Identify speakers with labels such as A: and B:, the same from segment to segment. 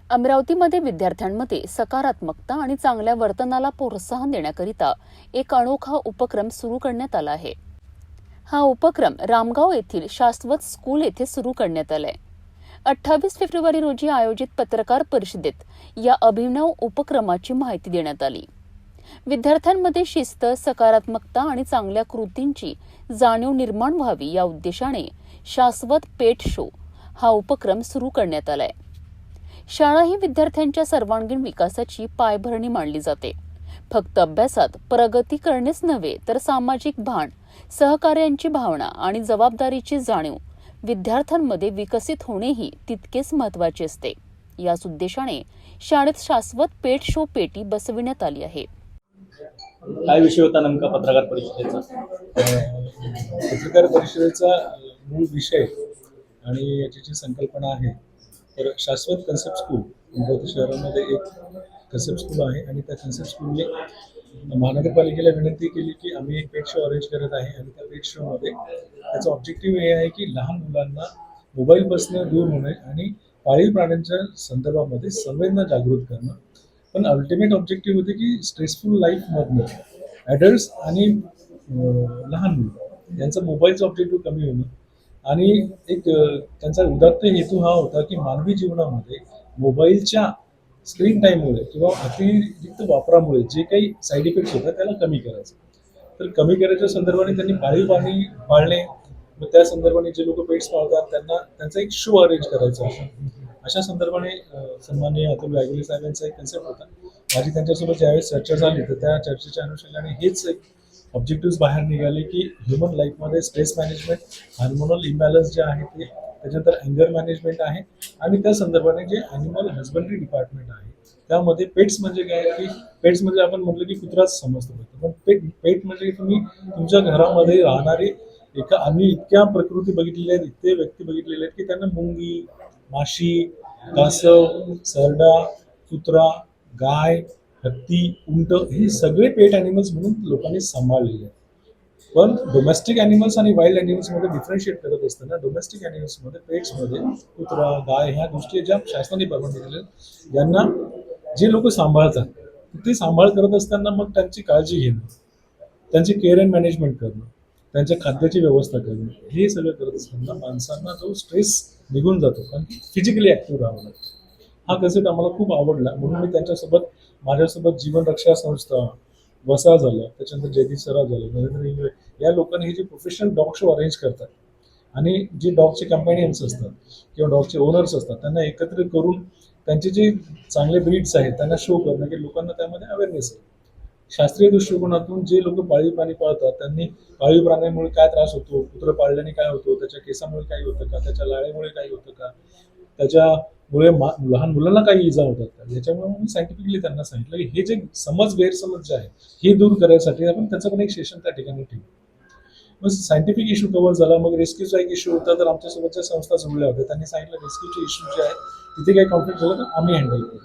A: अमरावतीमध्ये विद्यार्थ्यांमध्ये सकारात्मकता आणि चांगल्या वर्तनाला प्रोत्साहन देण्याकरिता एक अनोखा उपक्रम सुरू करण्यात आला आहे. हा उपक्रम रामगाव येथील शाश्वत स्कूल येथे सुरू करण्यात आलाय. 28 फेब्रुवारी रोजी आयोजित पत्रकार परिषदेत या अभिनव उपक्रमाची माहिती देण्यात आली. विद्यार्थ्यांमध्ये शिस्त, सकारात्मकता आणि चांगल्या कृतींची जाणीव निर्माण व्हावी या उद्देशाने शाश्वत पेट शो हा उपक्रम सुरू करण्यात आलाय. शाळा ही विद्यार्थ्यांच्या सर्वांगीण विकासाची पायभरणी मानली जाते. फक्त अभ्यासात प्रगती करणेच नव्हे तर सामाजिक भान, सहकार्याची भावना आणि जबाबदारीची जाणीव विद्यार्थ्यांमध्ये विकसित होणेही तितकेच महत्त्वाचे असते. याच उद्देशाने शाळेत शाश्वत पेट शो पेटी बसविण्यात आली आहे.
B: काय विषय होता नेमका पत्रकार परिषदेचा?
C: पत्रकार परिषदेचा मूळ विषय आणि याची जी संकल्पना आहे तर शाश्वत कन्सेप्ट स्कूल अमरावती शहरामध्ये एक कन्सेप्ट स्कूल आहे आणि त्या कन्सेप्ट स्कूलने महानगरपालिकेला विनंती केली की आम्ही एक पेट शो अरेंज करत आहे आणि त्या पेट शोमध्ये त्याचा ऑब्जेक्टिव्ह हे आहे की लहान मुलांना मोबाईलपासून दूर होणे आणि पाळीव प्राण्यांच्या संदर्भामध्ये संवेदना जागृत करणं. पण अल्टिमेट ऑब्जेक्टिव्ह होते की स्ट्रेसफुल लाईफमधनं ॲडल्ट्स आणि लहान मुलं यांचा मोबाईलचा ऑब्जेक्टिव्ह कमी होणं आणि एक त्यांचा उदात्त हेतू हा होता की मानवी जीवनामध्ये मोबाईलच्या स्क्रीन टाईममुळे किंवा अतिरिक्त वापरामुळे जे काही साईड इफेक्ट्स होतात त्याला कमी करायचं. तर कमी करायच्या संदर्भाने त्यांनी पाळीव प्राणी पाळणे, मग त्या संदर्भाने जे लोक पेट्स पाळतात त्यांना त्यांचा एक शो अरेंज करायचा अशा संदर्भाने सन्माननीय अतुल गायगुले साहेबांचा एक कन्सेप्ट होता. माझी त्यांच्यासोबत ज्यावेळेस चर्चा झाली तर त्या चर्चेच्या अनुषंगाने हेच एक ऑब्जेक्टिव्ह बाहेर निघाले की ह्युमन लाईफमध्ये स्ट्रेस मॅनेजमेंट, हार्मोनल इम्बॅलन्स जे आहे ते, त्याच्यानंतर अँगर मॅनेजमेंट आहे आणि त्या संदर्भाने जे ॲनिमल हजबंड्री डिपार्टमेंट आहे त्यामध्ये पेट्स म्हणजे काय की पेट्स म्हणजे आपण म्हटलं की कुत्राच समजतो, पण पेट म्हणजे तुम्ही तुमच्या घरामध्ये राहणारे आम्ही इतक्या प्रकृती बघितलेल्या आहेत, इतके व्यक्ती बघितलेले आहेत की त्यांना मुंगी, माशी, कासव, सरडा, कुत्रा, गाय, हत्ती, उंट हे सगळे पेट ॲनिमल्स म्हणून लोकांनी सांभाळलेले आहेत. पण डोमेस्टिक ॲनिमल्स आणि वाईल्ड ॲनिमल्समध्ये डिफरन्शिएट करत असताना डोमेस्टिक ॲनिमल्समध्ये पेट्समध्ये कुत्रा, गाय ह्या गोष्टी ज्या शासनाने परवानगी दिलेल्या आहेत यांना जे लोक सांभाळतात ते सांभाळ करत असताना मग त्यांची काळजी घेणं, त्यांची केअर अँड मॅनेजमेंट करणं, त्यांच्या खाद्याची व्यवस्था करणं हे सगळं करत असताना माणसांना जो स्ट्रेस निघून जातो कारण की फिजिकली ॲक्टिव्ह राहावं लागतं. हा कन्सेप्ट आम्हाला खूप आवडला म्हणून मी त्यांच्यासोबत माझ्यासोबत जीवन रक्षा संस्था, वसा झालं, त्याच्यानंतर जयदीप सराफ झालं, नरेंद्र इंगळे या लोकांनी हे जे प्रोफेशनल डॉग शो अरेंज करतात आणि जे डॉगचे कंपॅनियन्स असतात किंवा डॉगचे ओनर्स असतात त्यांना एकत्र करून त्यांचे जे चांगले ब्रीड्स आहेत त्यांना शो करणं की लोकांना त्यामध्ये अवेअरनेस आहे. शास्त्रीय दृष्टिकोनातून जे लोक पाळीव प्राणी पाळतात त्यांनी पाळीव प्राण्यामुळे काय त्रास होतो, कुत्रं पाळल्याने काय होतो, त्याच्या केसामुळे काही होतं का, त्याच्या लाळेमुळे काही होतं का, त्याच्यामुळे लहान मुलांना काही इजा होतात का, याच्यामुळे मी सायंटिफिकली त्यांना सांगितलं की हे जे गैरसमज जे आहे हे दूर करायसाठी आपण त्याचं पण एक सेशन त्या ठिकाणी ठेवू. मग सायंटिफिक इश्यू कव्हर झाला. मग रेस्क्यूचा एक इश्यू होता तर आमच्यासोबतच्या संस्था जोडल्या होत्या, त्यांनी सांगितलं रेस्क्यूचे इश्यू जे आहे तिथे काही कॉन्फ्लिक्ट झालं तर आम्ही हँडल करू.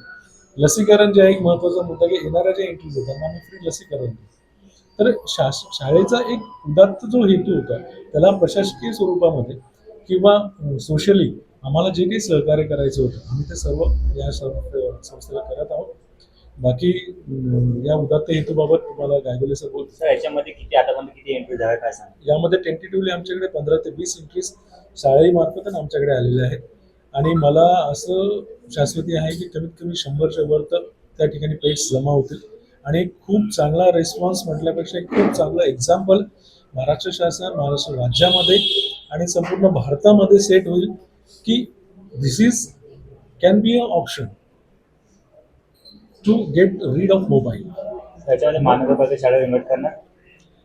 C: लसीकरण जे आहे एक महत्त्वाचा मुद्दा की येणाऱ्या ज्या एंट्रीज आहेत त्यांना आम्ही फ्री लसीकरण देऊ. तर शाळेचा एक उदात्त जो हेतू होता त्याला प्रशासकीय स्वरूपामध्ये किंवा सोशली आम्हाला जे काही सहकार्य करायचं होतं आम्ही ते सर्व या संस्थेला करत आहोत. बाकी या उदात्त हेतूबाबत तुम्हाला गायगुले सर बोलतो.
B: सर याच्यामध्ये किती एंट्री झाल्या काय सांगा?
C: यामध्ये टेंटेटिव्हली आमच्याकडे 15 ते 20 एंट्रीज शाळेमार्फत आमच्याकडे आलेल्या आहेत आणि मला असं शाश्वती आहे की कमीत कमी 100च्या वर तर त्या ठिकाणी पेट्स जमा होतील आणि खूप चांगला रिस्पॉन्स म्हटल्यापेक्षा एक खूप चांगलं एक्झाम्पल महाराष्ट्र शासन, महाराष्ट्र राज्यामध्ये आणि संपूर्ण भारतामध्ये सेट होईल की this is can be a option to get rid of mobile.
B: त्याच्यामध्ये महानगरपालिका शाळा इन्व्हाइट करणार.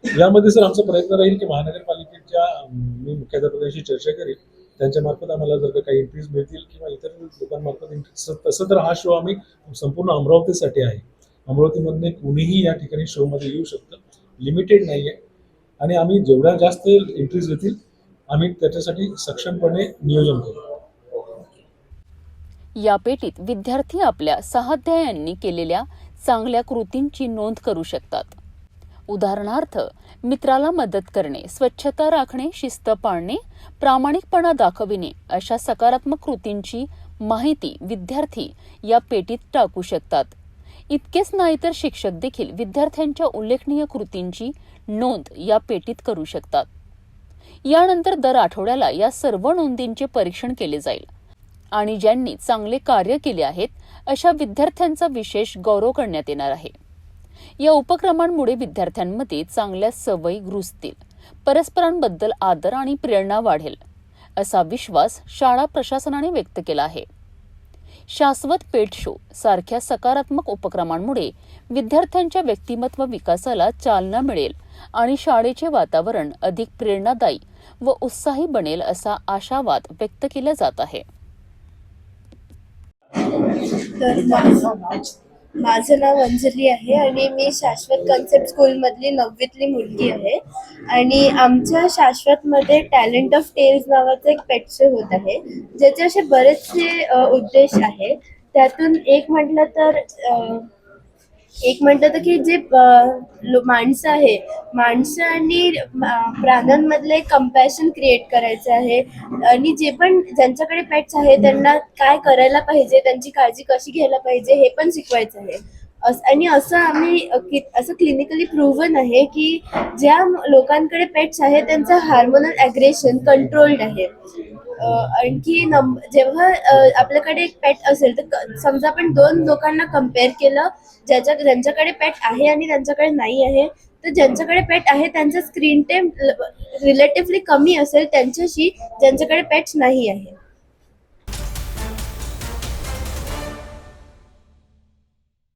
C: यामध्ये सर आमचा प्रयत्न राहील की महानगरपालिकेच्या मी मुख्याध्यापकांशी चर्चा करेल, त्यांच्यामार्फत आम्हाला जर काही एंट्रीज मिळतील किंवा इतर लोकांमार्फत एंट्रीज, तसं तर हा शो आम्ही संपूर्ण अमरावतीसाठी आहे. अमरावतीमधले कोणीही या ठिकाणी शोमध्ये येऊ शकतं, लिमिटेड नाही आहे आणि आम्ही जेवढ्या जास्त एंट्रीज येतील आम्ही त्याच्यासाठी सक्षमपणे नियोजन करू.
A: या पेटीत विद्यार्थी आपल्या सहाध्यायांनी केलेल्या चांगल्या कृतींची नोंद करू शकतात. उदाहरणार्थ, मित्राला मदत करणे, स्वच्छता राखणे, शिस्त पाळणे, प्रामाणिकपणा दाखविणे अशा सकारात्मक कृतींची माहिती विद्यार्थी या पेटीत टाकू शकतात. इतकेच नाही तर शिक्षक देखील विद्यार्थ्यांच्या उल्लेखनीय कृतींची नोंद या पेटीत करू शकतात. यानंतर दर आठवड्याला या सर्व नोंदींचे परीक्षण केले जाईल आणि ज्यांनी चांगले कार्य केले आहेत अशा विद्यार्थ्यांचा विशेष गौरव करण्यात येणार आहे. या उपक्रमांमुळे विद्यार्थ्यांमध्ये चांगल्या सवयी रुजतील, परस्परांबद्दल आदर आणि प्रेरणा वाढेल, असा विश्वास शाळा प्रशासनाने व्यक्त केला आहे. शाश्वत पेट शो सारख्या सकारात्मक उपक्रमांमुळे विद्यार्थ्यांच्या व्यक्तिमत्व विकासाला चालना मिळेल आणि शाळेचे वातावरण अधिक प्रेरणादायी व उत्साही बनेल असा आशावाद व्यक्त केला जात आहे.
D: तर माझं नाव अंजली आहे आणि मी शाश्वत कन्सेप्ट स्कूलमधली 9वीतली मुलगी आहे. आणि आमच्या शाश्वतमध्ये टॅलेंट ऑफ टेल्स नावाचा एक पेट शो होत आहे, ज्याचे असे बरेचसे उद्देश आहेत. त्यातून एक म्हटलं तर की जे माणसं आहे, माणसं आणि प्राण्यांमधलं एक कंपॅशन क्रिएट करायचं आहे. आणि जे पण ज्यांच्याकडे पेट्स आहे त्यांना काय करायला पाहिजे, त्यांची काळजी कशी घ्यायला पाहिजे हे पण शिकवायचं आहे. आणि असं आम्ही असं क्लिनिकली प्रूव्हन आहे की ज्या लोकांकडे पेट्स आहे त्यांचं हार्मोनल ॲग्रेशन कंट्रोल्ड आहे. आणखी जेव्हा आपल्याकडे एक पेट असेल तर समजा आपण 2 लोकांना कम्पेअर केलं, ज्यांच्याकडे पेट आहे आणि त्यांच्याकडे नाही आहे, तर ज्यांच्याकडे पेट आहे त्यांचा स्क्रीन टाइम रिलेटिव्हली कमी असेल त्यांच्याशी ज्यांच्याकडे पेट्स नाही आहे.